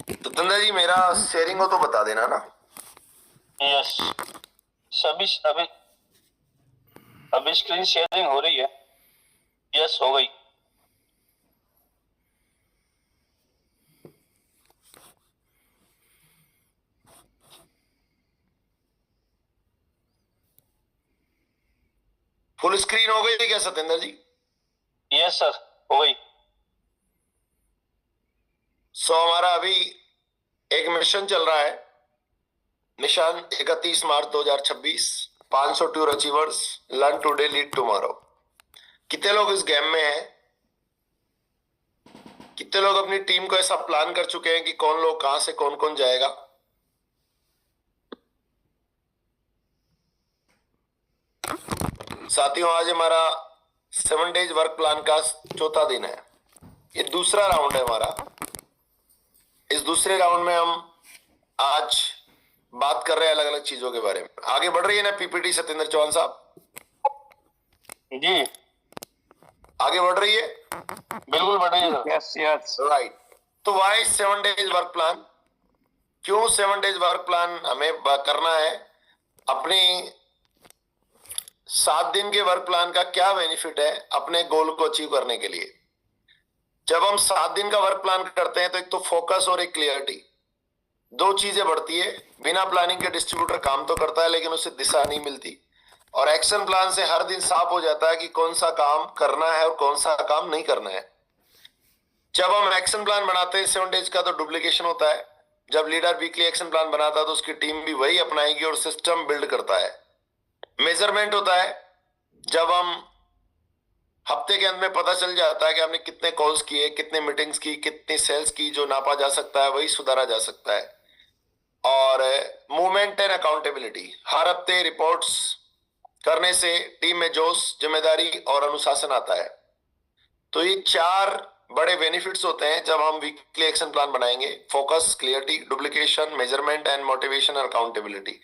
तो तंदा जी मेरा शेयरिंग हो तो बता देना ना। यस, सभी अभी अभी स्क्रीन शेयरिंग हो रही है। यस, हो गई। फुल स्क्रीन हो गई क्या सतेंद्र जी? यस सर, हो गई। हमारा अभी एक मिशन चल रहा है। मिशन 31 मार्च 2026, 500 tour achievers, learn today lead tomorrow. कितने लोग इस गेम में हैं? कितने लोग अपनी टीम को ऐसा प्लान कर चुके हैं कि कौन लोग कहां से कौन कौन जाएगा? साथियों, आज हमारा 7 डेज वर्क प्लान का चौथा दिन है। ये दूसरा राउंड है हमारा। इस दूसरे राउंड में हम आज बात कर रहे हैं अलग अलग चीजों के बारे में। आगे बढ़ रही है ना पीपीटी सत्येंद्र चौहान साहब? जी, आगे बढ़ रही है? बिल्कुल बढ़ रही है सर। Yes yes. राइट। तो वाई 7 डेज वर्क प्लान? क्यों 7 डेज वर्क प्लान हमें करना है? अपनी 7 दिन के वर्क प्लान का क्या बेनिफिट है अपने गोल को अचीव करने के लिए? जब हम 7 दिन का वर्क प्लान करते हैं तो एक तो फोकस और एक क्लियरिटी, दो चीजें बढ़ती है। बिना प्लानिंग के डिस्ट्रीब्यूटर काम तो करता है लेकिन उसे दिशा नहीं मिलती। और एक्शन प्लान से हर दिन साफ हो जाता है कि कौन सा काम करना है और कौन सा काम नहीं करना है। जब हम एक्शन प्लान बनाते हैं 7 डेज का तो डुप्लीकेशन होता है। जब लीडर वीकली एक्शन प्लान बनाता है तो उसकी टीम भी वही अपनाएगी और सिस्टम बिल्ड करता है। मेजरमेंट होता है। जब हम हफ्ते के अंत में पता चल जाता है कि आपने कितने कॉल्स किए, कितने मीटिंग्स की, कितनी सेल्स की, जो नापा जा सकता है वही सुधारा जा सकता है। और मूवमेंट एंड अकाउंटेबिलिटी, हर हफ्ते रिपोर्ट्स करने से टीम में जोश, जिम्मेदारी और अनुशासन आता है। तो ये 4 बड़े बेनिफिट्स होते हैं जब हम वीकली एक्शन प्लान बनाएंगे। Focus, clarity, duplication, measurement and motivation और अकाउंटेबिलिटी।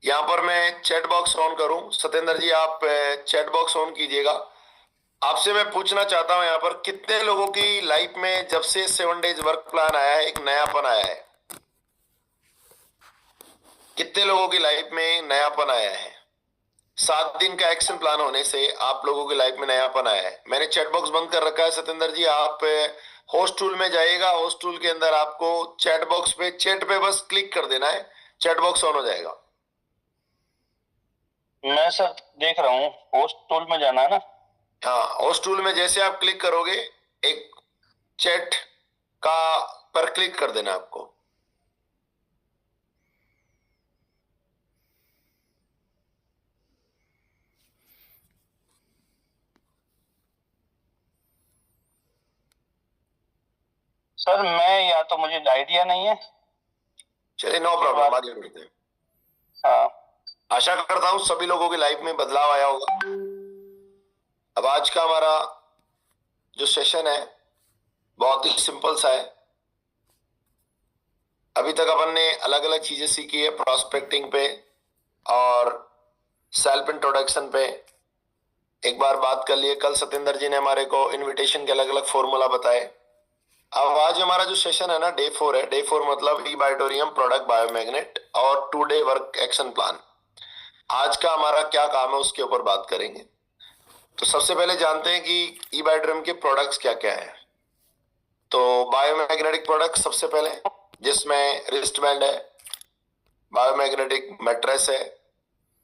यहां पर मैं चैट बॉक्स ऑन करूं, सत्येंद्र जी आप चैट बॉक्स ऑन कीजिएगा। आपसे मैं पूछना चाहता हूं यहाँ पर कितने लोगों की लाइफ में जब से 7 डेज वर्क प्लान आया है एक नयापन आया है? कितने लोगों की लाइफ में नयापन आया है? 7 दिन का एक्शन प्लान होने से आप लोगों की लाइफ में नयापन आया है? मैंने चैट बॉक्स बंद कर रखा है सत्येंद्र जी, आप होस्ट टूल में जाइएगा। होस्ट टूल के अंदर आपको चैट बॉक्स पे, चैट पे बस क्लिक कर देना है, चैट बॉक्स ऑन हो जाएगा। मैं सर देख रहा हूँ, होस्ट टूल में जाना है ना? हाँ, होस्ट टूल में जैसे आप क्लिक करोगे एक चैट का पर क्लिक कर देना आपको। सर मैं, या तो मुझे आइडिया नहीं है। चलिए, नो प्रॉब्लम, आगे बढ़ते हैं। हाँ। आशा करता हूं सभी लोगों की लाइफ में बदलाव आया होगा। अब आज का हमारा जो सेशन है बहुत ही सिंपल सा है। अभी तक अपन ने अलग अलग चीजें सीखी है, प्रोस्पेक्टिंग पे और सेल्फ इंट्रोडक्शन पे एक बार बात कर लिए। कल सत्येंद्र जी ने हमारे को इनविटेशन के अलग अलग फॉर्मूला बताए। अब आज हमारा जो सेशन है ना, डे 4 है। डे 4 मतलब ई बायोटोरियम प्रोडक्ट बायोमैग्नेट और 2 डे वर्क एक्शन प्लान। आज का हमारा क्या काम है उसके ऊपर बात करेंगे। तो सबसे पहले जानते हैं कि ई बायोटोरियम के प्रोडक्ट्स क्या क्या है। तो बायोमैग्नेटिक प्रोडक्ट सबसे पहले, जिसमें रिस्ट बैंड है, बायोमैग्नेटिक मैट्रेस है,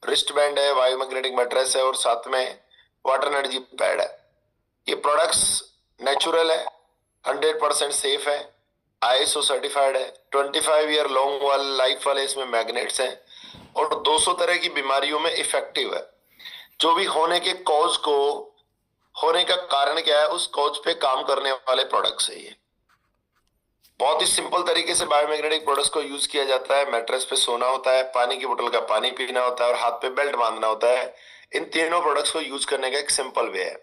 रिस्ट बैंड है, बायोमैग्नेटिक मैट्रेस है और साथ में वाटर एनर्जी पैड है। ये प्रोडक्ट्स नेचुरल है, 100% सेफ है, आईएसओ सर्टिफाइड है, 25 ईयर लॉन्ग वाल लाइफ वाले इसमें मैग्नेट्स हैं और 200 तरह की बीमारियों में इफेक्टिव है। जो भी होने के कॉज को, होने का कारण क्या है उस कॉज पे काम करने वाले प्रोडक्ट्स है ये। बहुत ही सिंपल तरीके से बायोमैग्नेटिक प्रोडक्ट्स को यूज किया जाता है। मैट्रेस पे सोना होता है, पानी की बोतल का पानी पीना होता है और हाथ पे बेल्ट बांधना होता है। इन तीनों प्रोडक्ट्स को यूज करने का एक सिंपल वे है।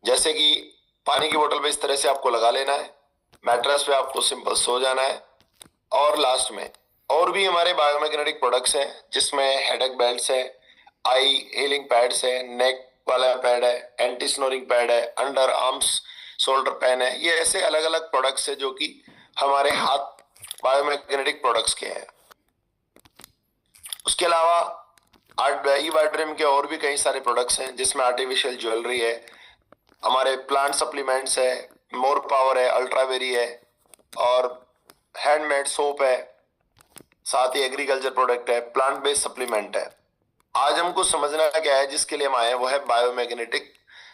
जैसे कि पानी की बोतल पे इस तरह से आपको लगा लेना है, मैट्रेस पे आपको सिंपल सो जाना है। और लास्ट में और भी हमारे बायोमैग्नेटिक प्रोडक्ट्स हैं जिसमें हेडेक बेल्ट्स है, आई हीलिंग पैड्स है, नेक वाला पैड है, एंटी स्नोरिंग पैड है, अंडर आर्म्स शोल्डर पेन है, ये ऐसे अलग अलग प्रोडक्ट्स है जो कि हमारे हाथ बायोमैग्नेटिक प्रोडक्ट्स के हैं। उसके अलावा ई वाइड्रीम के और भी कई सारे प्रोडक्ट्स हैं जिसमें आर्टिफिशियल ज्वेलरी है, हमारे प्लांट सप्लीमेंट्स है, मोर पावर है, अल्ट्रावेरी है और हैंडमेड सोप है, साथ ही एग्रीकल्चर प्रोडक्ट है, प्लांट बेस्ड सप्लीमेंट है। आज हमको समझना क्या है जिसके लिए हम आए हैं, वो है बायोमैग्नेटिक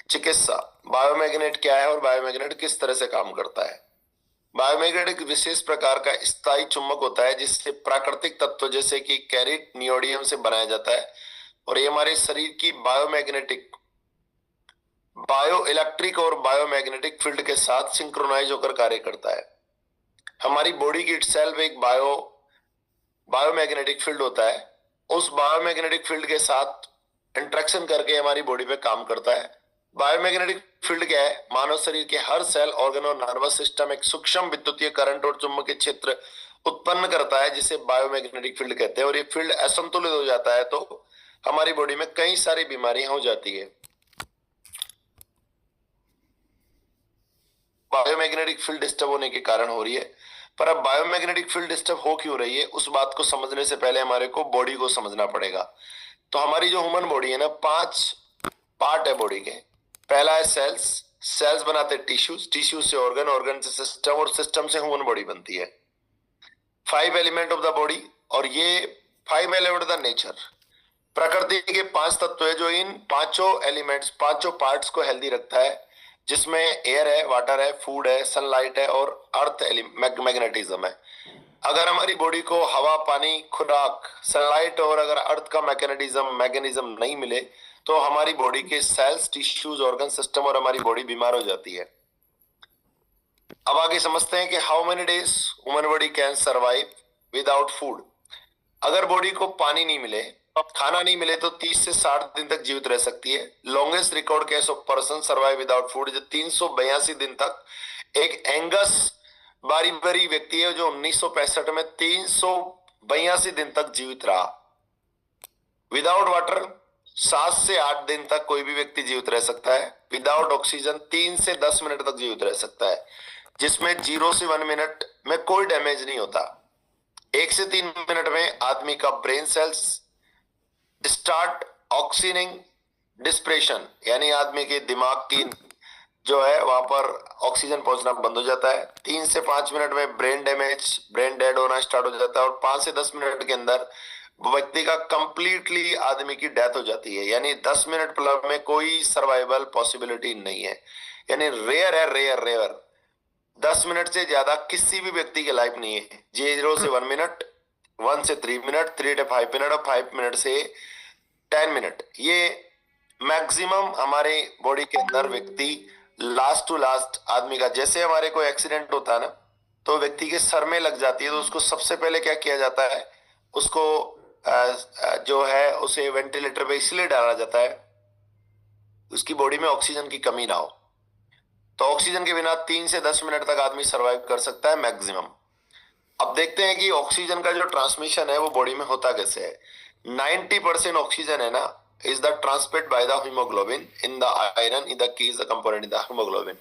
चिकित्सा। बायोमैग्नेट क्या है और बायोमैग्नेट किस तरह से काम करता है। बायोमैग्नेट एक विशेष प्रकार का स्थायी चुंबक होता है जिससे प्राकृतिक तत्व जैसे कि कैरिट नियोडियम से बनाया जाता है और ये हमारे शरीर की बायोमैग्नेटिक, बायो इलेक्ट्रिक और बायोमैग्नेटिक फील्ड के साथ सिंक्रोनाइज होकर कार्य करता है। हमारी बॉडी की इटसेल्फ एक बायोमैग्नेटिक फील्ड होता है, उस बायोमैग्नेटिक फील्ड के साथ इंटरेक्शन करके हमारी बॉडी पे काम करता है। बायोमैग्नेटिक फील्ड क्या है, मानव शरीर के हर सेल, ऑर्गन और नर्वस सिस्टम एक सूक्ष्म विद्युतीय करंट और चुंबकीय क्षेत्र उत्पन्न करता है जिसे बायोमैग्नेटिक फील्ड कहते हैं। और ये फील्ड असंतुलित हो जाता है तो हमारी बॉडी में कई सारी बीमारियां हो जाती है। बायोमैग्नेटिक फील्ड डिस्टर्ब होने के कारण हो रही है। पर अब बायोमैग्नेटिक फील्ड डिस्टर्ब हो क्यों रही है, उस बात को समझने से पहले हमारे को बॉडी को समझना पड़ेगा। तो हमारी जो ह्यूमन बॉडी है ना, 5 पार्ट है बॉडी के। पहला है सेल्स, सेल्स बनाते हैं टिश्यूज, टिश्यूज से ऑर्गन, ऑर्गन से सिस्टम और सिस्टम से ह्यूमन बॉडी बनती है। 5 एलिमेंट ऑफ द बॉडी, और ये 5 एलिमेंट ऑफ द नेचर, प्रकृति के 5 तत्व है जो इन पांचों एलिमेंट्स, पांचों पार्ट्स को हेल्दी रखता है, जिसमें एयर है, वाटर है, फूड है, सनलाइट है और अर्थ मैग्नेटिज्म है। अगर हमारी बॉडी को हवा, पानी, खुराक, सनलाइट और अगर अर्थ का मैकेनिज्म नहीं मिले तो हमारी बॉडी के सेल्स, टिश्यूज, ऑर्गन सिस्टम और हमारी बॉडी बीमार हो जाती है। अब आगे समझते हैं कि how many days human body can survive without food. अगर बॉडी को पानी नहीं मिले, खाना नहीं मिले तो 30 से 60 दिन तक जीवित रह सकती है। Longest record case of person survive without food जो 382 दिन तक एक एंगस बारीबरी व्यक्ति है जो 1965 में 382 दिन तक जीवित रहा। विदाउट वाटर 7 से 8 दिन तक कोई भी व्यक्ति जीवित रह सकता है। विदाउट ऑक्सीजन 3 से 10 मिनट तक जीवित रह सकता है, जिसमें 0 से 1 मिनट में कोई डैमेज नहीं होता। 1 से 3 मिनट में आदमी का ब्रेन सेल्स स्टार्ट ऑक्सीनिंग डिस्प्रेशन, यानी आदमी के दिमाग की जो है वहां पर ऑक्सीजन पहुंचना बंद हो जाता है। 3 से 5 मिनट में ब्रेन डैमेज, ब्रेन डेड होना स्टार्ट हो जाता है और 5 से 10 मिनट के अंदर व्यक्ति का कंप्लीटली आदमी की डेथ हो जाती है। यानी 10 मिनट प्लस में कोई सर्वाइवल पॉसिबिलिटी नहीं है, यानी रेयर है, रेयर 10 मिनट से ज्यादा किसी भी व्यक्ति की लाइफ नहीं है। 0 से 1 मिनट, 1 से 3 मिनट, 3 से 5 मिनट और 5 मिनट से 10 मिनट, ये मैक्सिमम हमारे बॉडी के अंदर व्यक्ति लास्ट टू लास्ट आदमी का। जैसे हमारे कोई एक्सीडेंट होता है ना, तो व्यक्ति के सर में लग जाती है तो उसको सबसे पहले क्या किया जाता है, उसको जो है उसे वेंटिलेटर पे इसलिए डाला जाता है उसकी बॉडी में ऑक्सीजन की कमी ना हो। तो ऑक्सीजन के बिना 3 से 10 मिनट तक आदमी सरवाइव कर सकता है मैक्सिमम। अब देखते हैं कि ऑक्सीजन का जो ट्रांसमिशन है वो बॉडी में होता कैसे है। 90% ऑक्सीजन है ना is the transmitted by the hemoglobin in the iron in the key is the component in the hemoglobin।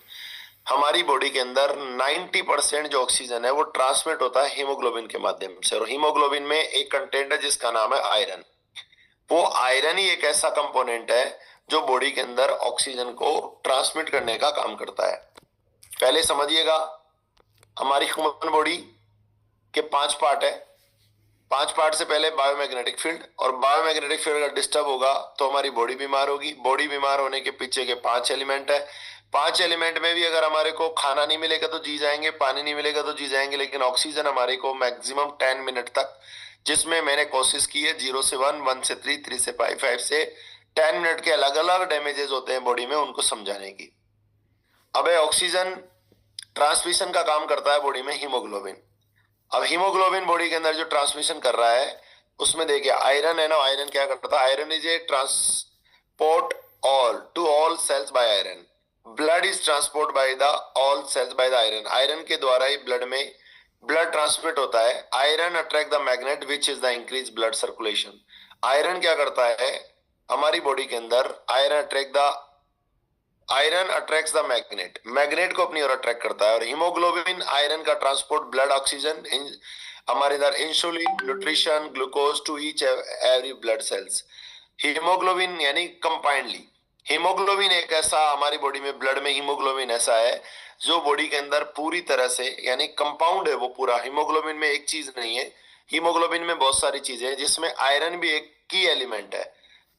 हमारी बॉडी के अंदर 90% जो ऑक्सीजन है वो ट्रांसमिट होता है हीमोग्लोबिन के माध्यम से, और हीमोग्लोबिन में एक कंटेंट है जिसका नाम है आयरन। वो आयरन ही एक ऐसा कंपोनेंट है जो बॉडी के अंदर ऑक्सीजन को ट्रांसमिट करने का काम करता है। पहले समझिएगा, हमारी ह्यूमन बॉडी के 5 पार्ट है। 5 पार्ट से पहले बायोमैग्नेटिक फील्ड, और बायोमैग्नेटिक फील्ड अगर डिस्टर्ब होगा तो हमारी बॉडी बीमार होगी। बॉडी बीमार होने के पीछे के 5 एलिमेंट है। 5 एलिमेंट में भी अगर हमारे को खाना नहीं मिलेगा तो जी जाएंगे, पानी नहीं मिलेगा तो जी जाएंगे, लेकिन ऑक्सीजन हमारे को मैक्सिमम 10 मिनट तक, जिसमें मैंने कोशिश की है 0 से 1, 1 से 3, 3 से 5, 5 से 10 मिनट के अलग अलग डैमेजेस होते हैं बॉडी में, उनको समझाने की। अब ऑक्सीजन ट्रांसमिशन का काम करता है बॉडी में हीमोग्लोबिन। अब हीमोग्लोबिन बॉडी के अंदर जो ट्रांसमिशन कर रहा है उसमें देखिए आयरन है ना, आयरन क्या करता है, iron is a transport all to all cells by iron. Blood is transport by the all cells by the iron. Iron के द्वारा ही ब्लड में ब्लड ट्रांसमिट होता है। Iron attract the magnet which is the increase blood circulation. Iron क्या करता है हमारी बॉडी के अंदर, iron attract the iron attracts the magnet, magnet को अपनी ओर अट्रैक्ट करता है। और हीमोग्लोबिन आयरन का ट्रांसपोर्ट ब्लड ऑक्सीजन हमारे इधर insulin nutrition glucose to each every blood cells. Haemoglobin यानी कंपाइंडली, हीमोग्लोबिन एक ऐसा हमारी बॉडी में, ब्लड में हीमोग्लोबिन ऐसा है जो बॉडी के अंदर पूरी तरह से यानी कंपाउंड है वो पूरा। हीमोग्लोबिन में एक चीज नहीं है, हीमोग्लोबिन में बहुत सारी चीजें हैं जिसमें आयरन भी एक की एलिमेंट है।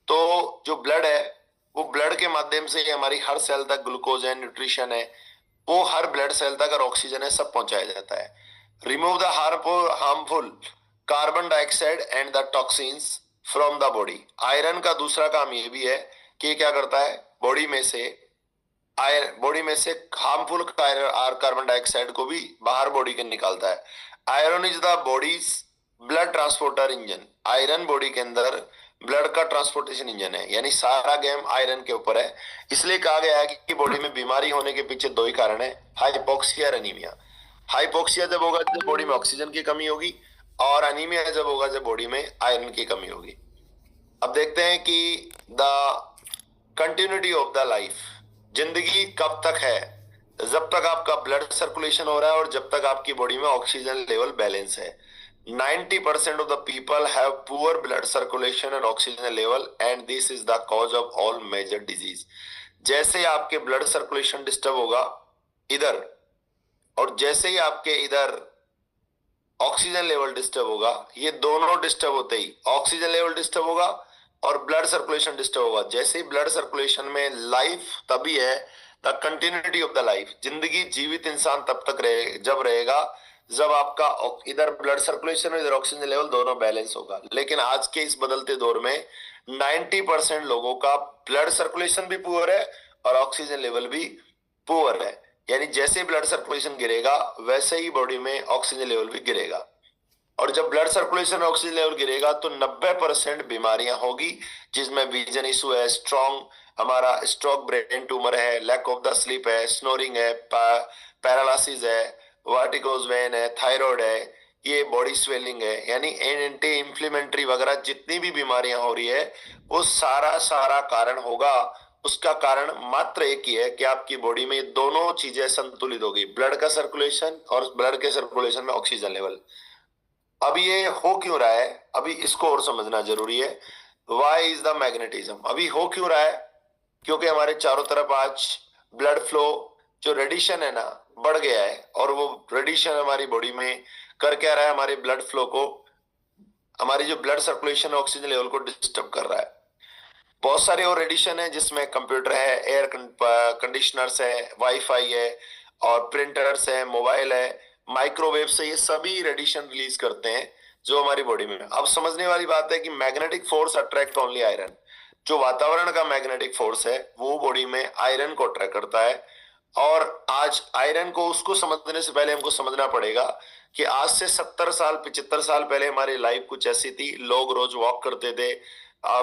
तो जो ब्लड है वो ब्लड के माध्यम से ही हमारी हर सेल तक ग्लूकोज है, न्यूट्रिशन है, वो हर ब्लड सेल तक और ऑक्सीजन है, सब पहुंचाया जाता है। Remove the harmful carbon dioxide and the toxins from the body. Iron का दूसरा काम ये भी है कि क्या करता है, बॉडी में से हार्मफुल कार्बन डाइऑक्साइड को भी बाहर बॉडी के निकालता है। Iron is the bodies blood transporter engine. Iron body के अंदर ब्लड का ट्रांसपोर्टेशन इंजन है, यानी सारा गेम आयरन के ऊपर है। इसलिए कहा गया है कि बॉडी में बीमारी होने के पीछे दो ही कारण है, हाइपोक्सिया और एनीमिया। हाइपोक्सिया जब होगा जब बॉडी में ऑक्सीजन की कमी होगी, और एनीमिया जब होगा जब बॉडी में आयरन की कमी होगी। अब देखते हैं कि the continuity of the life, जिंदगी कब तक है, जब तक आपका ब्लड सर्कुलेशन हो रहा है और जब तक आपकी बॉडी में ऑक्सीजन लेवल बैलेंस है। 90% of the people have poor blood circulation and oxygen level and this is the cause of all major disease। जैसे ही आपके ब्लड सर्कुलेशन डिस्टर्ब होगा इधर, और जैसे ही आपके इधर ऑक्सीजन लेवल डिस्टर्ब होगा, ये दोनों डिस्टर्ब होते ही ऑक्सीजन लेवल डिस्टर्ब होगा और ब्लड सर्कुलेशन डिस्टर्ब होगा। जैसे ही ब्लड सर्कुलेशन में लाइफ तभी है, the continuity of the life, जिंदगी जीवित इंसान तब तक जब रहेगा जब आपका इधर ब्लड सर्कुलेशन और इधर ऑक्सीजन लेवल दोनों बैलेंस होगा। लेकिन आज के इस बदलते दौर में 90% लोगों का ब्लड सर्कुलेशन भी पुअर है और ऑक्सीजन लेवल भी पुअर है, यानी जैसे ब्लड सर्कुलेशन गिरेगा वैसे ही बॉडी में ऑक्सीजन लेवल भी गिरेगा। और जब ब्लड सर्कुलेशन और ऑक्सीजन लेवल गिरेगा तो 90% बीमारियां होगी, जिसमें विजन इशू है, हमारा स्ट्रोक, ब्रेन ट्यूमर है, लैक ऑफ द स्लीप है, स्नोरिंग है, पैरालिसिस है, वर्टिगोज वेन है, थायराइड है, ये बॉडी स्वेलिंग है, यानी एंटी इंफ्लेमेटरी वगैरह जितनी भी बीमारियां हो रही है वो सारा कारण होगा। उसका कारण मात्र एक ही है कि आपकी बॉडी में ये दोनों चीजें संतुलित होगी, ब्लड का सर्कुलेशन और ब्लड के सर्कुलेशन में ऑक्सीजन लेवल। अब ये हो क्यों रहा है, अभी इसको और समझना जरूरी है। वाई इज द मैग्नेटिज्म, अभी हो क्यों रहा है, क्योंकि हमारे चारों तरफ आज ब्लड फ्लो जो रेडिएशन है ना बढ़ गया है, और वो रेडिएशन हमारी बॉडी में कर क्या रहा है, हमारे ब्लड फ्लो को, हमारी जो ब्लड सर्कुलेशन ऑक्सीजन लेवल को डिस्टर्ब कर रहा है। बहुत सारे और रेडिएशन है जिसमें कंप्यूटर है, एयर कंडीशनर्स है, वाईफाई है, और प्रिंटर्स है, मोबाइल है, माइक्रोवेव से, ये सभी रेडिएशन रिलीज करते हैं जो हमारी बॉडी में। अब समझने वाली बात है कि magnetic force attract only iron, जो वातावरण का मैग्नेटिक फोर्स है वो बॉडी में आयरन को अट्रैक्ट करता है। और आज आयरन को, उसको समझने से पहले हमको समझना पड़ेगा कि आज से 70 साल 75 साल पहले हमारी लाइफ कुछ ऐसी थी, लोग रोज वॉक करते थे,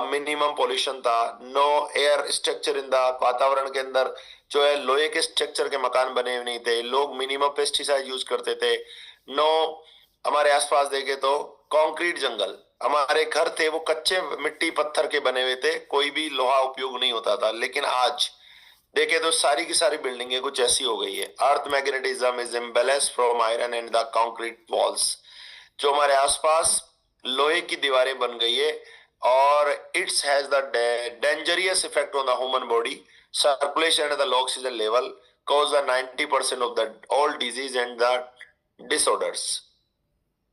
मिनिमम पॉल्यूशन था, no air structure in the, वातावरण के अंदर जो है लोहे के स्ट्रक्चर के मकान बने हुए नहीं थे, लोग मिनिमम पेस्टिसाइड यूज करते थे, नो, हमारे आसपास देखे तो कंक्रीट जंगल, हमारे घर थे वो कच्चे मिट्टी पत्थर के बने हुए थे, कोई भी लोहा उपयोग नहीं होता था। लेकिन आज देखे तो सारी की सारी बिल्डिंगें कुछ ऐसी हो गई है। Earth magnetism is imbalance from iron and the concrete walls, जो हमारे आसपास लोहे की दीवारें बन गई है, और it's has the dangerous effect on the human body, circulation at the low oxygen level cause the 90% of the all disease and the disorders.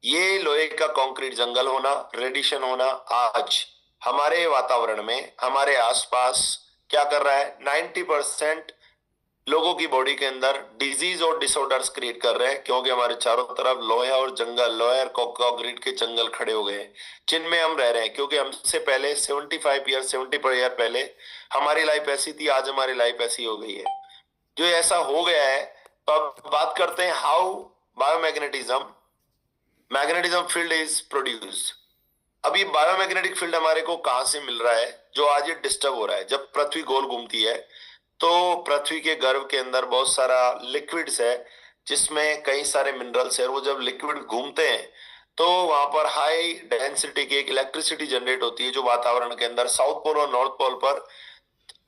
ये लोहे का कंक्रीट जंगल होना, रेडिएशन होना आज हमारे वातावरण में, हमारे आसपास क्या कर रहा है, 90% लोगों की बॉडी के अंदर डिजीज और डिसऑर्डर्स क्रिएट कर रहे हैं, क्योंकि हमारे चारों तरफ लोहे और जंगल, लोहे और कंक्रीट के जंगल खड़े हो गए हैं जिनमें हम रह रहे हैं। क्योंकि हमसे पहले 70 ईयर पहले हमारी लाइफ ऐसी थी, आज हमारी लाइफ ऐसी हो गई है। जो ऐसा हो गया है, तो अब बात करते हैं how magnetism field is produced. अब ये बायोमैग्नेटिक फील्ड हमारे को कहां से मिल रहा है, जो आज ये डिस्टर्ब हो रहा है। जब पृथ्वी गोल घूमती है तो पृथ्वी के गर्भ के अंदर बहुत सारा लिक्विड्स है, जिसमें कई सारे मिनरल्स है, और वो जब लिक्विड घूमते हैं तो वहां पर हाई डेंसिटी की एक इलेक्ट्रिसिटी जनरेट होती है, जो वातावरण के अंदर साउथ पोल और नॉर्थ पोल पर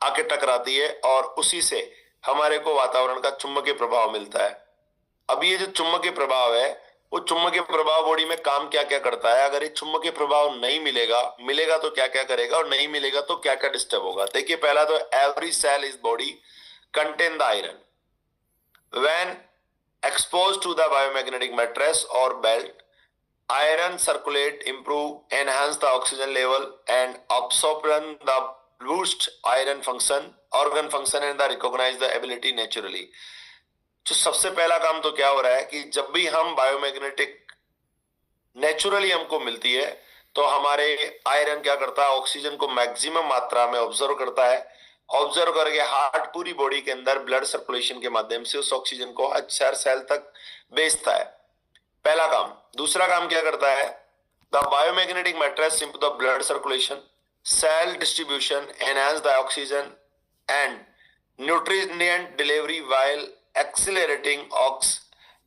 आके टकराती है और उसी से हमारे को वातावरण का चुंबकीय प्रभाव मिलता है। अब ये जो चुंबकीय प्रभाव है, वो चुंबकीय प्रभाव बॉडी में काम क्या क्या करता है, अगर ये चुंबकीय प्रभाव नहीं मिलेगा तो क्या क्या करेगा, और नहीं मिलेगा तो क्या क्या डिस्टर्ब होगा। देखिए, पहला तो every cell is body contain the iron. When exposed to the biomagnetic mattress or belt, iron circulate, improve, enhance the oxygen level and absorption the boost iron function, organ function and the recognize the ability naturally। जो सबसे पहला काम तो क्या हो रहा है कि जब भी हम बायोमैग्नेटिक नेचुरली हमको मिलती है तो हमारे आयरन क्या करता है, ऑक्सीजन को मैक्सिमम मात्रा में ऑब्जर्व करता है। ऑब्जर्व करके हार्ट पूरी बॉडी के अंदर ब्लड सर्कुलेशन के माध्यम से उस ऑक्सीजन को हर सेल तक भेजता है, पहला काम। दूसरा काम क्या करता है, the biomagnetic mattress improve the blood circulation, cell distribution, enhance the oxygen and nutrient delivery while accelerating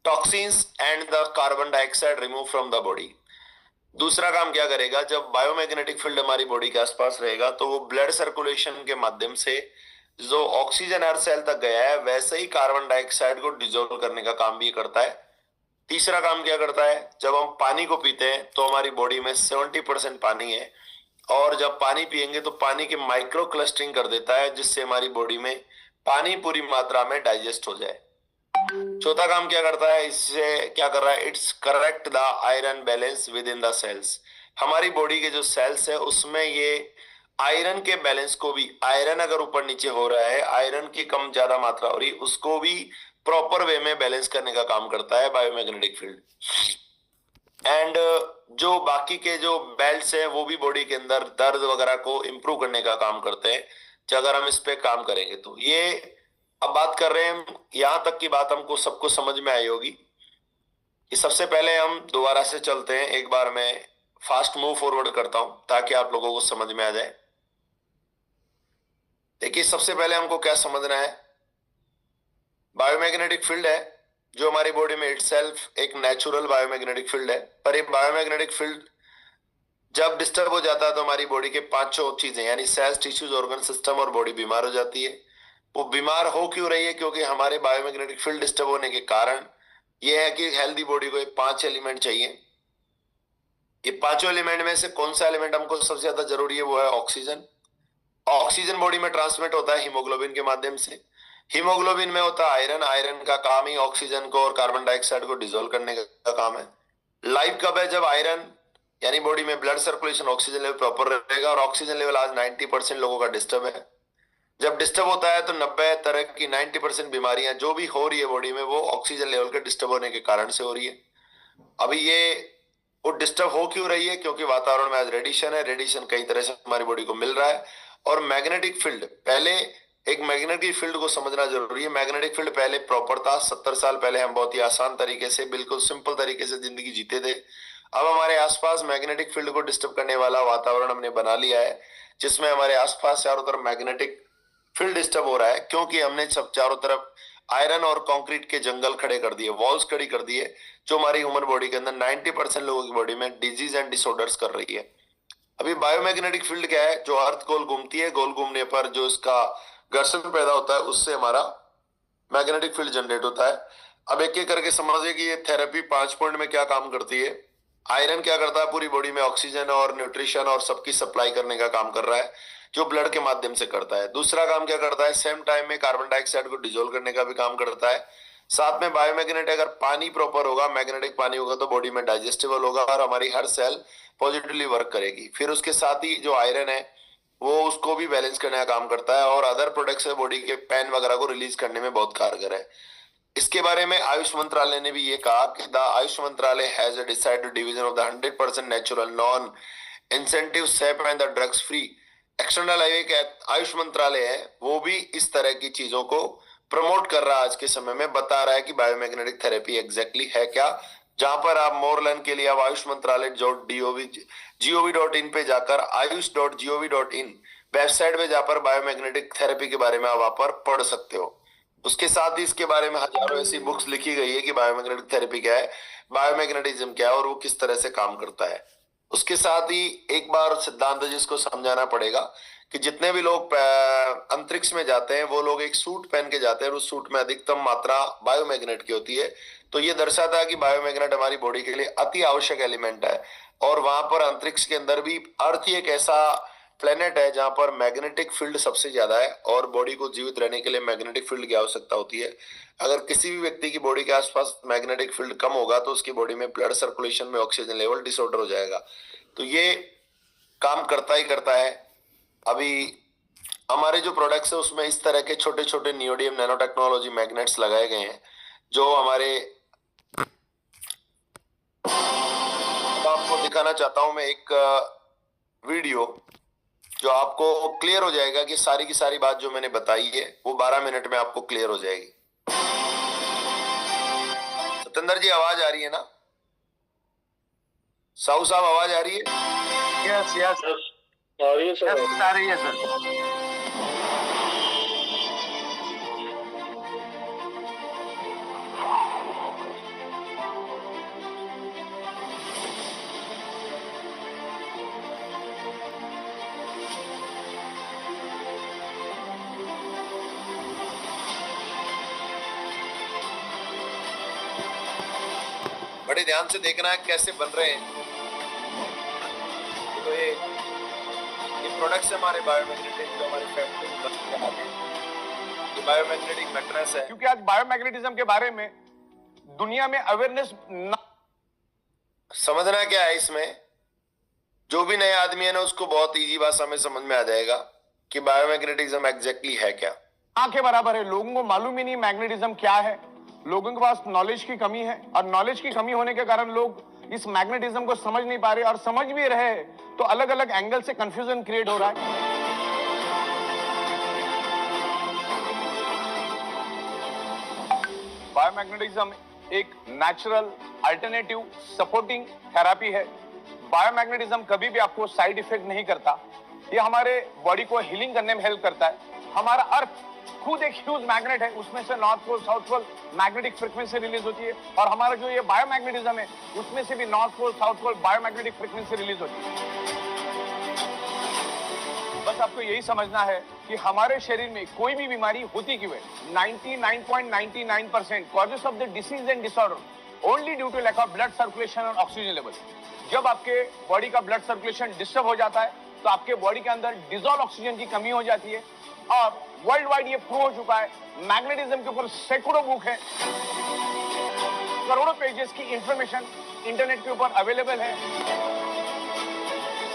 toxins and the carbon dioxide remove from the body. दूसरा काम क्या करेगा, जब बायोमैग्नेटिक फील्ड हमारी बॉडी के आसपास रहेगा तो वो ब्लड सर्कुलेशन के माध्यम से जो ऑक्सीजन हर सेल तक गया है वैसे ही कार्बन डाइऑक्साइड को डिसॉल्व करने का काम भी करता है। तीसरा काम क्या करता है, जब हम पानी को पीते हैं तो हमारी बॉडी में 70% पानी है, और जब पानी पिएंगे तो पानी की माइक्रो क्लस्टरिंग कर देता है जिससे हमारी बॉडी में पानी पूरी मात्रा में डाइजेस्ट हो जाए। चौथा काम क्या करता है, इससे क्या कर रहा है, it's correct the iron balance within the cells. हमारी बॉडी के जो सेल्स है उसमें ये आयरन के बैलेंस को भी, आयरन अगर ऊपर नीचे हो रहा है, आयरन की कम ज्यादा मात्रा हो रही, उसको भी प्रॉपर वे में बैलेंस करने का काम करता है बायोमैग्नेटिक फील्ड। एंड जो बाकी के जो बेल्ट्स हैं वो भी बॉडी के अंदर दर्द वगैरह को इंप्रूव करने का काम करते हैं, जो अगर हम इस पे काम करेंगे तो। ये अब बात कर रहे हैं हम, यहां तक की बात हमको सबको समझ में आई होगी कि सबसे पहले हम दोबारा से चलते हैं, एक बार मैं फास्ट मूव फॉरवर्ड करता हूं ताकि आप लोगों को समझ में आ जाए। देखिए, सबसे पहले हमको क्या समझना है, बायोमैग्नेटिक फील्ड है जो हमारी बॉडी में इटसेल्फ एक नेचुरल बायोमैग्नेटिक फील्ड है, पर ये बायोमैग्नेटिक फील्ड जब डिस्टर्ब हो जाता है तो हमारी बॉडी के पांचों चीजें यानी सेल्स, टिश्यूज, ऑर्गन सिस्टम और बॉडी बीमार हो जाती है। वो बीमार हो क्यों रही है, क्योंकि हमारे बायोमैग्नेटिक फील्ड डिस्टर्ब होने के कारण ये है कि हेल्दी बॉडी को 5 एलिमेंट चाहिए। ये पांचों एलिमेंट में से कौन सा एलिमेंट हमको सबसे ज्यादा जरूरी है, वो है ऑक्सीजन। ऑक्सीजन बॉडी में ट्रांसमिट होता है हीमोग्लोबिन के माध्यम से। हीमोग्लोबिन में होता है आयरन, आयरन का काम ही ऑक्सीजन को और कार्बन डाइऑक्साइड को डिसॉल्व करने का काम है। लाइफ कब है, जब आयरन यानी बॉडी में blood circulation, oxygen level proper रहेगा, और ऑक्सीजन लेवल आज 90% लोगों का डिस्टर्ब है। जब डिस्टर्ब होता है तो 90 तरह की 90% बीमारियां जो भी हो रही है बॉडी में वो ऑक्सीजन लेवल के डिस्टर्ब होने के कारण से हो रही है। अभी ये वो डिस्टर्ब हो क्यों रही है, क्योंकि वातावरण में आज रेडिएशन है, रेडिएशन कई तरह से हमारी बॉडी को मिल रहा है। और मैग्नेटिक फील्ड, पहले एक मैग्नेटिक फील्ड को समझना जरूरी है। मैग्नेटिक फील्ड पहले प्रॉपर था, 70 साल पहले हम बहुत ही आसान तरीके से, बिल्कुल सिंपल तरीके से जिंदगी जीते थे। अब हमारे आसपास मैग्नेटिक फील्ड को डिस्टर्ब करने वाला वातावरण हमने बना लिया है, जिसमें हमारे आसपास चारों तरफ मैग्नेटिक फील्ड डिस्टर्ब हो रहा है, क्योंकि हमने सब चारों तरफ आयरन और कंक्रीट के जंगल खड़े कर दिए, वॉल्स खड़ी कर दिए, जो हमारी ह्यूमन बॉडी के अंदर 90% लोगों की बॉडी में डिजीज एंड डिसऑर्डर्स कर रही है। अभी बायोमैग्नेटिक फील्ड क्या है, जो अर्थ गोल घूमती है, गोल घूमने पर जो इसका घर्षण पैदा होता है उससे हमारा मैग्नेटिक फील्ड जनरेट होता है। अब एक एक करके समझिए कि ये थेरेपी 5 पॉइंट में क्या काम करती है। आयरन क्या करता है, पूरी बॉडी में ऑक्सीजन और न्यूट्रिशन और सबकी सप्लाई करने का काम कर रहा है, जो ब्लड के माध्यम से करता है। दूसरा काम क्या करता है, सेम टाइम में कार्बन डाइऑक्साइड को डिसॉल्व करने का भी काम करता है। साथ में बायोमैग्नेट, अगर पानी प्रॉपर होगा, मैग्नेटिक पानी होगा तो बॉडी में डाइजेस्टेबल होगा और हमारी हर सेल पॉजिटिवली वर्क करेगी। फिर उसके साथ ही जो आयरन है वो उसको भी बैलेंस करने का काम करता है और अदर प्रोडक्ट्स है बॉडी के पेन वगैरह को रिलीज करने में बहुत कारगर है। इसके बारे में आयुष मंत्रालय ने भी ये कहा कि द आयुष मंत्रालय has decided division of the 100% natural non incentive safe and the drugs free external Ayush मंत्रालय है, वो भी इस तरह की चीजों को प्रमोट कर रहा है। आज के समय में बता रहा है कि बायोमैग्नेटिक थेरेपी एग्जैक्टली है क्या। जहां पर आप मोर लर्न के लिए आप आयुष मंत्रालय gov.in पे जाकर ayush.gov.in वेबसाइट पे जाकर बायोमैग्नेटिक थेरेपी के बारे में आप वहां पर पढ़ सकते हो। उसके साथ ही इसके बारे में हजारों ऐसी बुक्स लिखी गई है कि बायोमैग्नेटिक थेरेपी क्या है, बायोमैग्नेटिज्म क्या है और वो किस तरह से काम करता है। उसके साथ ही एक बार सिद्धांत जिसको समझाना पड़ेगा कि जितने भी लोग अंतरिक्ष में जाते हैं वो लोग एक सूट पहन के जाते हैं और उस सूट में अधिकतम मात्रा बायोमैग्नेट की होती है। तो ये दर्शाता है कि बायोमैग्नेट हमारी बॉडी के लिए अति आवश्यक एलिमेंट है। और वहां पर अंतरिक्ष के अंदर भी अर्थ ही एक ऐसा प्लेनेट है जहां पर मैग्नेटिक फील्ड सबसे ज्यादा है और बॉडी को जीवित रहने के लिए मैग्नेटिक फील्ड की आवश्यकता होती है। अगर किसी भी व्यक्ति की बॉडी के आसपास मैग्नेटिक फील्ड कम होगा तो उसकी बॉडी में ब्लड सर्कुलेशन में ऑक्सीजन लेवल डिसऑर्डर हो जाएगा। तो ये काम करता ही करता है। अभी हमारे जो प्रोडक्ट्स है उसमें इस तरह के छोटे छोटे नियोडियम नैनो टेक्नोलॉजी मैग्नेट्स लगाए गए हैं जो हमारे, आपको दिखाना चाहता हूं मैं एक वीडियो जो आपको क्लियर हो जाएगा कि सारी की सारी बात जो मैंने बताई है वो 12 मिनट में आपको क्लियर हो जाएगी। सतेंद्र जी आवाज आ रही है ना? साहू साहब आवाज आ रही है? यस यस आ रही है सर। यस आ रही है सर। बड़े ध्यान से देखना है कैसे बन रहे हैं। तो ये प्रोडक्ट्स हमारे बायोमैग्नेटिक जो हमारे फैक्ट्री ये बायोमैग्नेटिक मैट्रेस है। क्योंकि आज बायोमैग्नेटिज्म के बारे में दुनिया में अवेयरनेस समझना क्या है इसमें, जो भी नया आदमी है ना उसको बहुत इजी भाषा में समझ में आ जाएगा कि बायोमैग्नेटिज्म एग्जैक्टली है क्या। ना के बराबर है। लोगों को मालूम ही नहीं मैग्नेटिज्म क्या है। लोगों के पास नॉलेज की कमी है और नॉलेज की कमी होने के कारण लोग इस मैग्नेटिज्म को समझ नहीं पा रहे और समझ भी रहे तो अलग अलग एंगल से कंफ्यूजन क्रिएट हो रहा है। बायोमैग्नेटिज्म एक नेचुरल अल्टरनेटिव सपोर्टिंग थेरेपी है। बायोमैग्नेटिज्म कभी भी आपको साइड इफेक्ट नहीं करता। ये हमारे बॉडी को हीलिंग करने में हेल्प करता है। हमारा अर्थ खुद एक ह्यूज मैग्नेट है, उसमें से north pole south pole magnetic frequency release होती है और हमारा जो ये बायोमैग्नेटिज्म है उसमें से भी north pole south pole biomagnetic frequency release होती है। बस आपको यही समझना है कि हमारे शरीर में कोई भी बीमारी होती क्यों है। 99.99% causes of the disease and disorder only due to lack of blood circulation और ऑक्सीजन लेवल। जब आपके बॉडी का ब्लड सर्कुलेशन डिस्टर्ब हो जाता है तो आपके बॉडी के अंदर डिजॉल्व ऑक्सीजन की कमी हो जाती है। और वर्ल्ड वाइड ये प्रूव हो चुका है। मैग्नेटिज्म के ऊपर सैकड़ों बुक है, करोड़ों पेजेस की इंफॉर्मेशन इंटरनेट के ऊपर अवेलेबल है।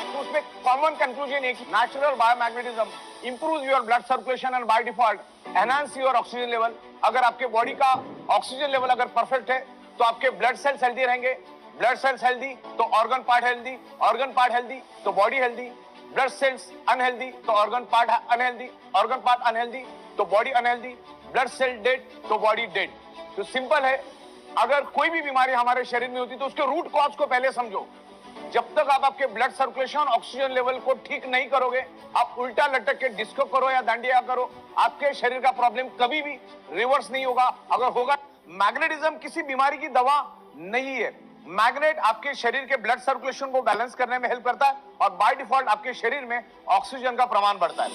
तो उसमें कॉमन कंक्लूजन एक, natural biomagnetism improves your blood circulation and by default enhance your oxygen level. अगर आपके बॉडी का ऑक्सीजन लेवल अगर परफेक्ट है तो आपके ब्लड सेल्स हेल्दी रहेंगे। ब्लड सेल्स हेल्दी तो organ part healthy, organ part healthy तो body healthy. Blood cells unhealthy तो organ part unhealthy, organ part unhealthy तो body unhealthy. Blood cell dead तो बॉडी डेड। तो सिंपल है, अगर कोई भी बीमारी हमारे शरीर में होती तो उसके रूट कॉज को पहले समझो। जब तक आप आपके ब्लड सर्कुलेशन ऑक्सीजन लेवल को ठीक नहीं करोगे, आप उल्टा लटक के डिस्को करो या दांडिया करो, आपके शरीर का प्रॉब्लम कभी भी रिवर्स नहीं होगा। अगर होगा, मैग्नेटिज्म किसी बीमारी की दवा नहीं है। मैग्नेट आपके शरीर के ब्लड सर्कुलेशन को बैलेंस करने में हेल्प करता है और बाय डिफॉल्ट आपके शरीर में ऑक्सीजन का प्रमाण बढ़ता है।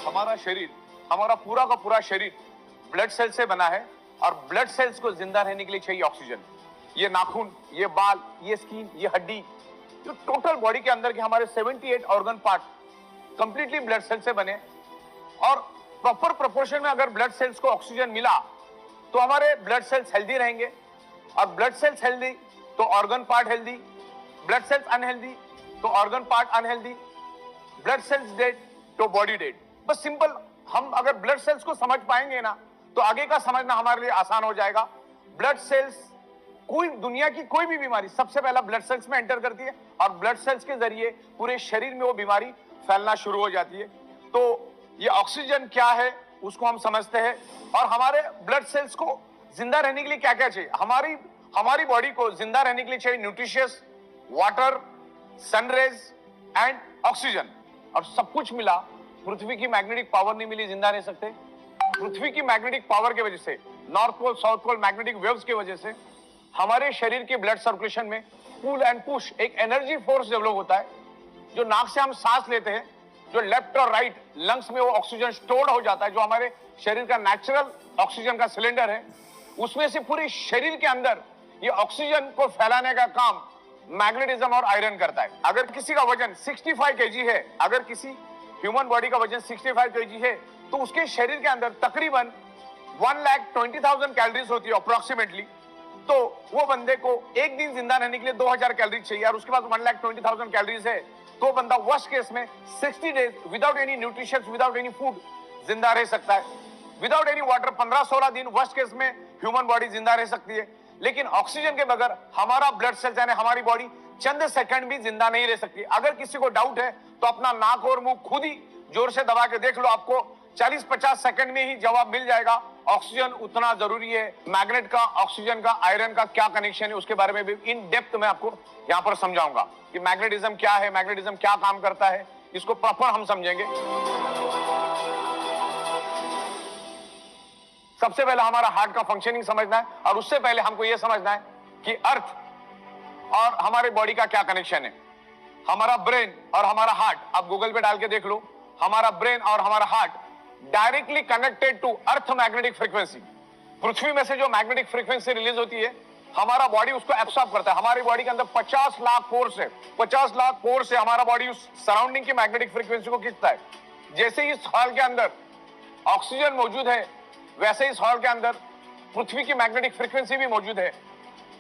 हमारा शरीर, हमारा पूरा का पूरा शरीर ब्लड सेल से बना है और ब्लड सेल्स को जिंदा रहने के लिए चाहिए ऑक्सीजन। ये नाखून, ये बाल, ये स्किन, ये हड्डी, जो टोटल बॉडी के अंदर के हमारे 78 organ part completely blood cell से बने और प्रॉपर प्रोपोर्शन में अगर ब्लड सेल्स को ऑक्सीजन मिला तो हमारे ब्लड सेल्स हेल्दी रहेंगे और ब्लड सेल्स हेल्दी तो organ part healthy, blood cells unhealthy तो organ part unhealthy, blood cells dead तो बॉडी डेड। बस सिंपल, हम अगर ब्लड सेल्स को समझ पाएंगे ना तो आगे का समझना हमारे लिए आसान हो जाएगा। ब्लड सेल्स, कोई दुनिया की कोई भी बीमारी सबसे पहला ब्लड सेल्स में एंटर करती है और ब्लड सेल्स के जरिए पूरे शरीर में वो बीमारी फैलना शुरू हो जाती है। तो ये ऑक्सीजन क्या है उसको हम समझते हैं और हमारे ब्लड सेल्स को जिंदा रहने के लिए क्या क्या चाहिए। हमारी बॉडी को जिंदा रहने के लिए चाहिए nutritious water, sun rays and oxygen. और सब कुछ मिला, पृथ्वी की मैग्नेटिक पावर नहीं मिली, जिंदा रह सकते। पृथ्वी की मैग्नेटिक पावर की वजह से, north pole south pole magnetic waves की वजह से हमारे शरीर के ब्लड सर्कुलेशन में पुल एंड पुश, एक एनर्जी फोर्स डेवलप होता है। जो नाक से हम सांस लेते हैं, जो लेफ्ट और राइट लंग्स में वो ऑक्सीजन स्टोर्ड हो जाता है, जो हमारे शरीर का नेचुरल ऑक्सीजन का सिलेंडर है, उसमें से पूरे शरीर के अंदर ये ऑक्सीजन को फैलाने का काम मैग्नेटिज्म और आयरन करता है। अगर किसी का वजन 65 केजी है, अगर किसी ह्यूमन बॉडी का वजन 65 केजी है, तो उसके शरीर के अंदर तकरीबन 1,20,000 कैलोरीज होती है अप्रोक्सीमेटली। तो वो बंदे को एक दिन जिंदा रहने के लिए 2000 कैलोरीज चाहिए, और उसके बाद 1,20,000 कैलोरीज है, तो बंदा वर्स्ट केस में 60 days without any nutrition, without any food जिंदा रह सकता है। विदाउट एनी वाटर 15-16 दिन वर्स्ट केस में ह्यूमन बॉडी जिंदा रह सकती है। लेकिन ऑक्सीजन के बगैर हमारा ब्लड सेल यानी हमारी बॉडी चंद सेकंड भी जिंदा नहीं रह सकती। अगर किसी को डाउट है तो अपना नाक और मुंह खुद ही जोर से दबा के देख लो, आपको 40-50 सेकंड में ही जवाब मिल जाएगा। ऑक्सीजन उतना जरूरी है। मैग्नेट का, ऑक्सीजन का, आयरन का क्या कनेक्शन है, उसके बारे में भी इन डेप्थ में आपको यहां पर समझाऊंगा कि मैग्नेटिज्म क्या है, मैग्नेटिज्म क्या काम करता है, इसको प्रॉपर हम समझेंगे। सबसे पहले हमारा हार्ट का फंक्शनिंग समझना है, और उससे पहले हमको यह समझना है कि अर्थ और हमारे बॉडी का क्या कनेक्शन है। हमारा ब्रेन और हमारा हार्ट, आप गूगल पे डाल के देख लो, हमारा ब्रेन और हमारा heart directly connected to earth magnetic frequency. पृथ्वी में से जो मैग्नेटिक फ्रीक्वेंसी रिलीज होती है, हमारा बॉडी उसको एब्सॉर्ब करता है। हमारी बॉडी के अंदर 50 लाख पोर्स है, 50 लाख पोर्स से हमारा बॉडी उस सराउंडिंग की मैग्नेटिक फ्रीक्वेंसी को खींचता है। जैसे ही इस हॉल के अंदर ऑक्सीजन मौजूद है, वैसे इस हॉल के अंदर पृथ्वी की मैग्नेटिक फ्रीक्वेंसी भी मौजूद है।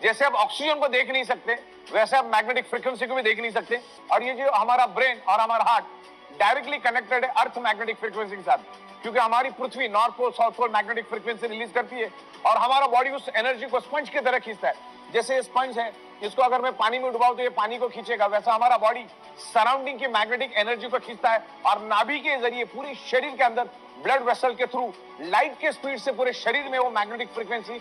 जैसे आप ऑक्सीजन को देख नहीं सकते, वैसे आप मैग्नेटिक फ्रीक्वेंसी को भी देख नहीं सकते। और ये जो हमारा ब्रेन और हमारा हार्ट डायरेक्टली कनेक्टेड है अर्थ मैग्नेटिक फ्रीक्वेंसी के साथ, क्योंकि हमारी पृथ्वी north pole south pole magnetic frequency release करती है, और हमारा बॉडी उस एनर्जी को स्पंज की तरह खींचता है। जैसे ये स्पंज है, इसको अगर मैं पानी में डुबाऊं तो ये पानी को खींचेगा, वैसा हमारा बॉडी सराउंडिंग की मैग्नेटिक एनर्जी को खींचता है, और नाभि के जरिए पूरे शरीर के अंदर ब्लड वेसल के थ्रू लाइट के स्पीड से पूरे शरीर में वो मैग्नेटिक फ्रीक्वेंसी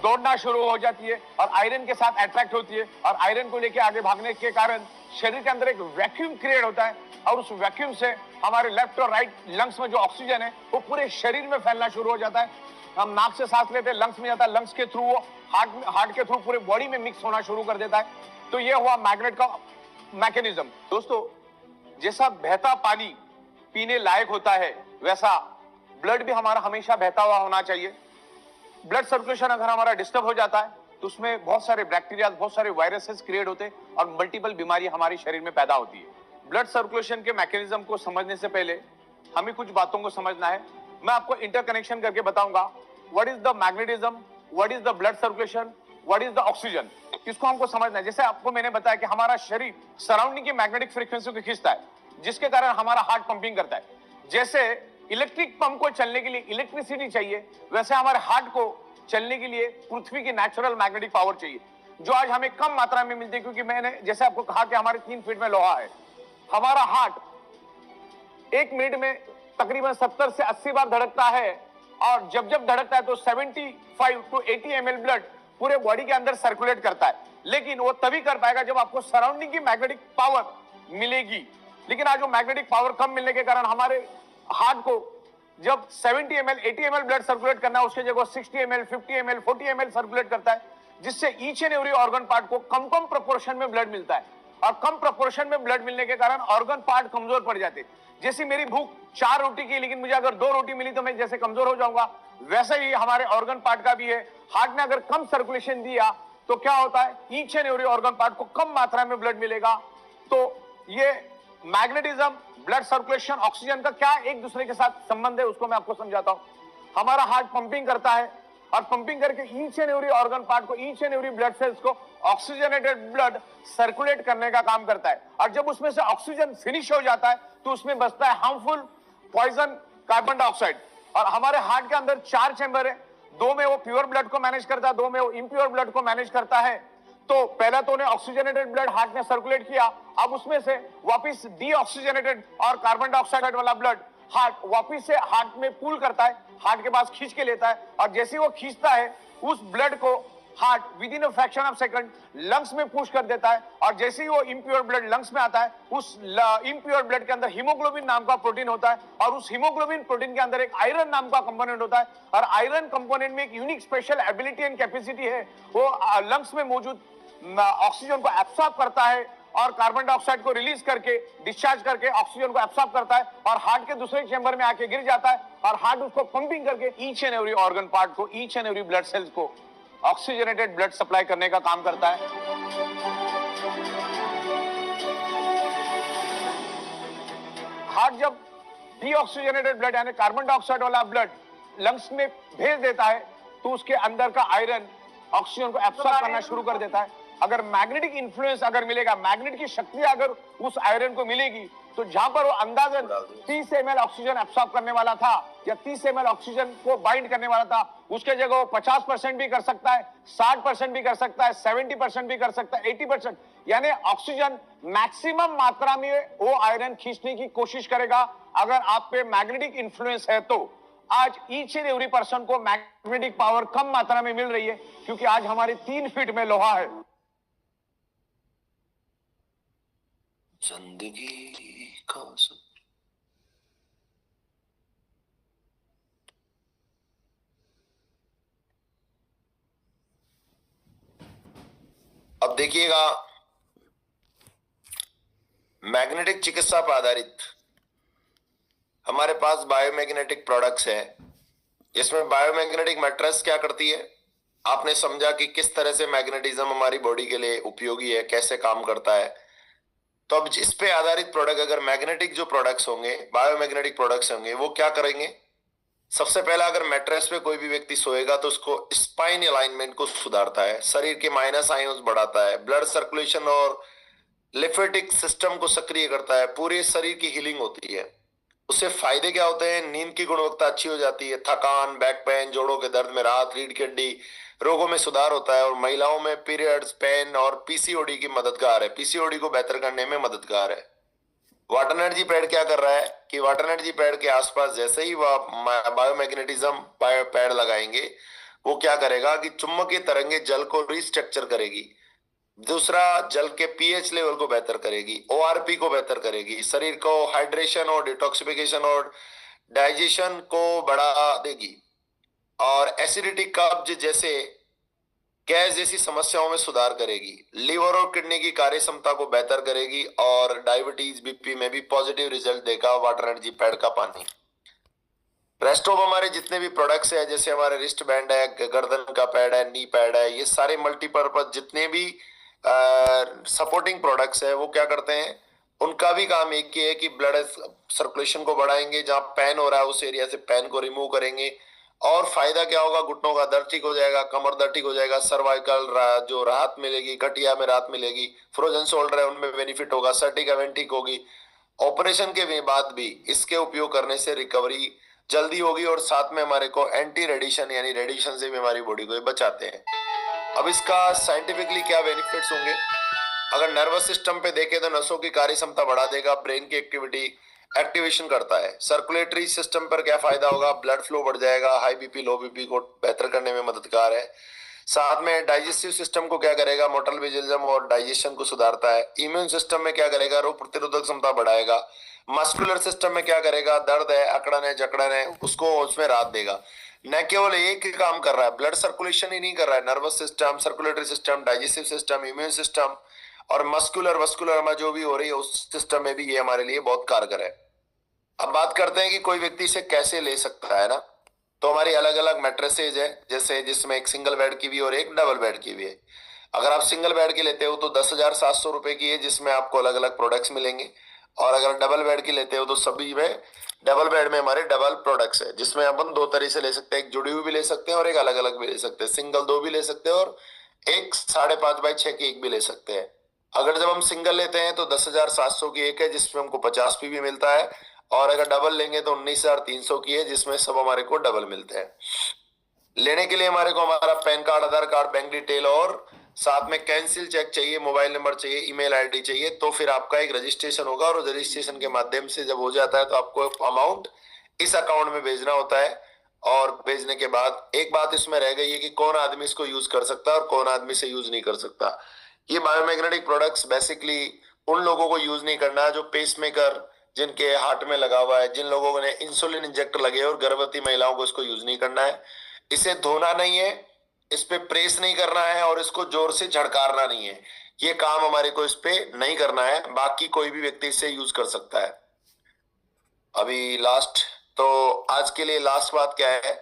दौड़ना शुरू हो जाती है, और आयरन के साथ अट्रैक्ट होती है, और आयरन को लेकर आगे भागने के कारण शरीर के अंदर एक वैक्यूम क्रिएट होता है, और उस वैक्यूम से हमारे लेफ्ट और राइट लंग्स में जो ऑक्सीजन है वो पूरे शरीर में फैलना शुरू हो जाता है। हम नाक से सांस लेते हैं, लंग्स में जाता है, लंग्स के थ्रू वो हार्ट के थ्रू पूरे बॉडी में मिक्स होना शुरू कर देता है। तो ये हुआ मैग्नेट का मैकेनिज्म। दोस्तों, जैसा बहता पानी पीने लायक होता है, वैसा ब्लड भी हमारा हमेशा बहता हुआ होना चाहिए। ब्लड सर्कुलेशन अगर हमारा डिस्टर्ब हो जाता है तो उसमें बहुत सारे बैक्टीरिया, बहुत सारे वायरसेस क्रिएट होते हैं, और मल्टीपल बीमारी हमारे शरीर में पैदा होती है। ब्लड सर्कुलेशन के मैकेनिज्म को समझने से पहले हमें कुछ बातों को समझना है। मैं आपको इंटरकनेक्शन करके बताऊंगा what is the magnetism, what is the blood circulation, what is the oxygen. इसको हमको समझना है। जैसे आपको मैंने बताया कि हमारा शरीर सराउंडिंग की मैग्नेटिक फ्रीक्वेंसी को खींचता है, जिसके कारण हमारा हार्ट पंपिंग करता है। जैसे इलेक्ट्रिक पंप को चलने के लिए इलेक्ट्रिसिटी चाहिए, वैसे हमारे हार्ट को चलने के लिए पृथ्वी की नेचुरल मैग्नेटिक पावर चाहिए, जो आज हमें कम मात्रा में मिलती है, क्योंकि मैंने जैसे आपको कहा कि हमारे 3 फीट में लोहा है। हमारा हार्ट 1 मिनट में तकरीबन 70 से 80 बार धड़कता है, और जब जब धड़कता है तो 75 to 80 ml ब्लड पूरे बॉडी के अंदर सर्कुलेट करता है। लेकिन वो तभी कर पाएगा जब आपको सराउंडिंग की मैग्नेटिक पावर मिलेगी। लेकिन आज वो मैग्नेटिक पावर कम मिलने के कारण हमारे हार्ट को जब 70 ml 80 ml ब्लड सर्कुलेट करना है, उसके जगह 60 ml 50 ml 40 ml सर्कुलेट करता है, जिससे each and every organ part को कम प्रोपोर्शन में ब्लड मिलता है। और कम प्रोपोर्शन में ब्लड मिलने के कारण ऑर्गन पार्ट कमजोर पड़ जाते। जैसे मेरी भूख 4 रोटी की, लेकिन मुझे अगर 2 रोटी मिली तो मैं जैसे कमजोर हो जाऊंगा, वैसे ही हमारे ऑर्गन पार्ट का भी है। हार्ट ने अगर कम सर्कुलेशन दिया तो क्या होता है, each and every organ part को कम मात्रा में ब्लड मिलेगा। तो ये मैग्नेटिज्म, ब्लड सर्कुलेशन, ऑक्सीजन का क्या एक दूसरे के साथ संबंध है, उसको मैं आपको समझाता हूं। हमारा हार्ट पंपिंग करता है, और पंपिंग करके each and every organ part को, each and every blood cells को ऑक्सीजनेटेड ब्लड सर्कुलेट करने का काम करता है। और जब उसमें से ऑक्सीजन फिनिश हो जाता है तो उसमें बचता है हार्मफुल पॉइजन कार्बन डाइऑक्साइड। और हमारे हार्ट के अंदर 4 चैम्बर है, 2 में वो प्योर ब्लड को मैनेज करता है, 2 में वो इम्प्योर ब्लड को मैनेज करता है। तो पहला तो उन्हें ऑक्सीजनेटेड ब्लड हार्ट ने सर्कुलेट किया, अब उसमें से वापस डीऑक्सीजनेटेड और कार्बन डाइऑक्साइड वाला ब्लड हार्ट वापस से हार्ट में पूल करता है, हार्ट के पास खींच के लेता है। और जैसे वो खींचता है उस ब्लड को heart with in a fraction of second lungs में पुश कर देता है। और जैसे ही वो इम्प्योर ब्लड लंग्स में आता है, उस इम्प्योर ब्लड के अंदर हीमोग्लोबिन नाम का प्रोटीन होता है, और उस हीमोग्लोबिन प्रोटीन के अंदर एक आयरन नाम का कंपोनेंट होता है। और आयरन कंपोनेंट में एक unique special ability and capacity है, वो लंग्स में मौजूद ऑक्सीजन को एब्सॉर्ब करता है और कार्बन डाइऑक्साइड को रिलीज करके डिस्चार्ज करके ऑक्सीजन को एब्सॉर्ब करता है और हार्ट के दूसरे चेंबर में आके गिर जाता है और हार्ट उसको पंपिंग करके each and every organ part को, each and every blood cells को ऑक्सीजनेटेड ब्लड सप्लाई करने का काम करता है। हार्ट जब डीऑक्सीजनेटेड ब्लड यानी कार्बन डाइऑक्साइड वाला ब्लड लंग्स में भेज देता है तो उसके अंदर का आयरन ऑक्सीजन को एब्सॉर्ब करना शुरू कर देता है। अगर मैग्नेटिक इन्फ्लुएंस अगर मिलेगा, मैग्नेट की शक्ति अगर उस आयरन को मिलेगी तो जहां पर वो अंदाजन 30 ml ऑक्सीजन एब्सॉर्ब करने वाला था या 30 ml ऑक्सीजन को बाइंड करने वाला था, उसके जगह वो 50% भी कर सकता है, 60% भी कर सकता है, 70% भी कर सकता है, 80%। यानी ऑक्सीजन मैक्सिमम मात्रा में वो आयरन खींचने की कोशिश करेगा अगर आप पे मैग्नेटिक इन्फ्लुएंस है तो। आज ईच एंड एवरी पर्सन को मैग्नेटिक पावर कम मात्रा में मिल रही है क्योंकि आज हमारे 3 फीट में लोहा है। जिंदगी का अब देखिएगा, मैग्नेटिक चिकित्सा पर आधारित हमारे पास बायोमैग्नेटिक प्रोडक्ट्स हैं, इसमें बायोमैग्नेटिक मैट्रेस क्या करती है, आपने समझा कि किस तरह से मैग्नेटिज्म हमारी बॉडी के लिए उपयोगी है, कैसे काम करता है। तो अब जिस पे आधारित प्रोडक्ट, अगर मैग्नेटिक जो प्रोडक्ट्स होंगे, बायोमैग्नेटिक प्रोडक्ट्स होंगे, वो क्या करेंगे? सबसे पहला, अगर मैट्रेस पे कोई भी व्यक्ति सोएगा तो उसको स्पाइन अलाइनमेंट को सुधारता है, शरीर के माइनस आयन्स बढ़ाता है, ब्लड सर्कुलेशन और लिम्फेटिक सिस्टम को सक्रिय करता है, पूरे शरीर की हीलिंग होती है। उससे फायदे क्या होते हैं? नींद की गुणवत्ता अच्छी हो जाती है, थकान, बैक पेन, जोड़ों के दर्द में राहत, रीढ़ की हड्डी रोगों में सुधार होता है और महिलाओं में पीरियड्स पेन और पीसीओडी की मददगार है, पीसीओडी को बेहतर करने में मददगार है। वाटर एनर्जी पैड क्या कर रहा है कि वाटर एनर्जी पैड के आसपास जैसे ही वह बायोमैग्नेटिज्म पैड लगाएंगे, वो क्या करेगा कि चुंबकीय तरंगे जल को रिस्ट्रक्चर करेगी, दूसरा जल के पीएच लेवल को बेहतर करेगी, ओआरपी को बेहतर करेगी, शरीर को हाइड्रेशन और डिटॉक्सिफिकेशन और डाइजेशन को बढ़ा देगी और एसिडिटी, कब्ज जैसे गैस जैसी समस्याओं में सुधार करेगी, लीवर और किडनी की कार्य क्षमता को बेहतर करेगी और डायबिटीज बीपी में भी पॉजिटिव रिजल्ट देगा वाटर एनर्जी पैड का पानी। रेस्ट ऑफ हमारे जितने भी प्रोडक्ट्स है, जैसे हमारे रिस्ट बैंड है, गर्दन का पैड है, नी पैड है, ये सारे मल्टीपर्पज जितने भी सपोर्टिंग प्रोडक्ट्स है, वो क्या करते हैं? उनका भी काम एक ही है कि ब्लड सर्कुलेशन को बढ़ाएंगे, जहां पेन हो रहा है उस एरिया से पेन को रिमूव करेंगे और फायदा क्या होगा? घुटनों का दर्द ठीक हो जाएगा, कमर दर्द ठीक हो जाएगा, सर्वाइकल जो राहत मिलेगी, गठिया में राहत मिलेगी, फ्रोजन शोल्डर है उनमें बेनिफिट होगा, सर्टिका वेन ठीक होगी। ऑपरेशन के बाद भी इसके उपयोग करने से रिकवरी जल्दी होगी और साथ में हमारे को एंटी रेडिएशन यानी रेडिएशन से भी हमारी बॉडी को बचाते हैं। अब इसका साइंटिफिकली क्या बेनिफिट्स होंगे? अगर नर्वस सिस्टम पे देखें तो नसों की कार्य क्षमता बढ़ा देगा, ब्रेन की एक्टिवेशन करता है। सर्कुलेटरी सिस्टम पर क्या फायदा होगा? ब्लड फ्लो बढ़ जाएगा, हाई बीपी लो बीपी को बेहतर करने में मददगार है। साथ में डाइजेस्टिव सिस्टम को क्या करेगा? मेटाबॉलिज्म और डाइजेशन को सुधारता है। इम्यून सिस्टम में क्या करेगा? रोग प्रतिरोधक क्षमता बढ़ाएगा। मस्कुलर सिस्टम में क्या करेगा? दर्द है, अकड़न है, जकड़न है, उसको उसमें राहत देगा। न केवल एक ही काम कर रहा है, ब्लड सर्कुलेशन ही नहीं कर रहा है, nervous system, circulatory system, digestive system, immune system और वस्कुलर में जो भी हो रही है उस सिस्टम में भी ये हमारे लिए बहुत कारगर है। अब बात करते हैं कि कोई व्यक्ति इसे कैसे ले सकता है ना, तो हमारी अलग अलग मैट्रेसेज है, जैसे जिसमें एक सिंगल बेड की भी और एक डबल बेड की भी है। अगर आप सिंगल बेड की लेते हो तो 10,700 रुपए की है, जिसमें आपको अलग अलग प्रोडक्ट्स मिलेंगे और अगर डबल बेड की लेते हो तो सभी में डबल बेड में हमारे डबल प्रोडक्ट्स है, जिसमें अपन दो तरह से ले सकते हैं, एक जुड़ी हुई भी ले सकते हैं और एक अलग अलग भी ले सकते हैं, सिंगल 2 भी ले सकते हैं और एक 5.5 बाई 6 की एक भी ले सकते हैं। अगर जब हम सिंगल लेते हैं तो 10,700 की एक है, जिसमें हमको 50 भी मिलता है और अगर डबल लेंगे तो 19,300 की है, जिसमें सब हमारे को डबल मिलते हैं। लेने के लिए हमारे को हमारा पैन कार्ड, आधार कार्ड, बैंक डिटेल और साथ में कैंसिल चेक चाहिए, मोबाइल नंबर चाहिए, ईमेल आईडी चाहिए, तो फिर आपका एक रजिस्ट्रेशन होगा और रजिस्ट्रेशन के माध्यम से जब हो जाता है तो आपको अमाउंट इस अकाउंट में भेजना होता है। और भेजने के बाद एक बात इसमें रह गई है कि कौन आदमी इसको यूज कर सकता है और कौन आदमी से यूज नहीं कर सकता। ये बायोमैग्नेटिक प्रोडक्ट्स बेसिकली उन लोगों को यूज नहीं करना है जो पेसमेकर जिनके हार्ट में लगा हुआ है, जिन लोगों ने इंसुलिन इंजेक्टर लगे और गर्भवती महिलाओं को इसको यूज नहीं करना है। इसे धोना नहीं है, इस पे प्रेस नहीं करना है और इसको जोर से झड़कारना नहीं है। ये काम हमारे को इस पे नहीं करना है, बाकी कोई भी व्यक्ति इसे यूज कर सकता है। अभी लास्ट, तो आज के लिए लास्ट बात क्या है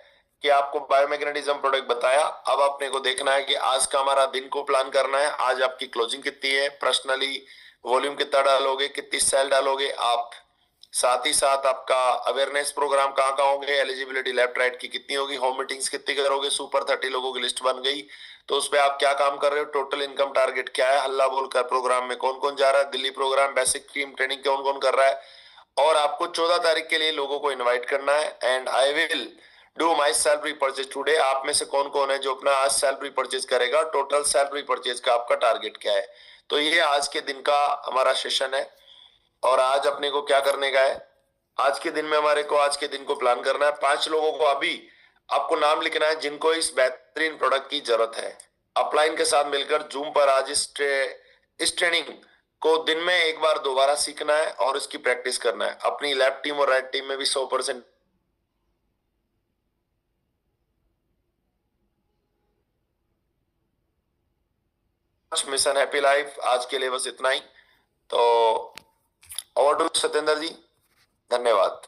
कि आपको बायोमैग्नेटिज्म प्रोडक्ट बताया। अब अपने को देखना है कि आज का हमारा दिन को प्लान करना है। आज आपकी क्लोजिंग कितनी है, पर्सनली वॉल्यूम कितना डालोगे, कितनी सेल डालोगे आप, साथ ही साथ आपका अवेयरनेस प्रोग्राम कहाँ कहाँ होंगे, एलिजिबिलिटी लेफ्ट राइट की कितनी होगी, होम मीटिंग्स कितनी करोगे, सुपर 30 लोगों की लिस्ट बन गई तो उस पर आप क्या काम कर रहे हो, टोटल इनकम टारगेट क्या है, हल्ला बोल कर प्रोग्राम में कौन कौन जा रहा है, Delhi programme basic team training कौन कौन कर रहा है, और आपको 14 तारीख के लिए लोगों को इन्वाइट करना है। And I will do my salary purchase today. आप में से कौन कौन है जो अपना आज सैलरी परचेज करेगा, टोटल सैलरी परचेज का आपका टारगेट क्या है। तो ये आज के दिन का हमारा सेशन है। और आज अपने को क्या करने का है, आज के दिन में हमारे को आज के दिन को प्लान करना है। 5 लोगों को अभी आपको नाम लिखना है जिनको इस बेहतरीन प्रोडक्ट की जरूरत है। अपलाइन के साथ मिलकर जूम पर आज इस ट्रेनिंग को दिन में एक बार दोबारा सीखना है और इसकी प्रैक्टिस करना है। अपनी लेफ्ट टीम और राइट टीम में भी 100% मिशन हैप्पी लाइफ। आज के लिए बस इतना ही। तो ओवर टू सत्येंद्र जी, धन्यवाद।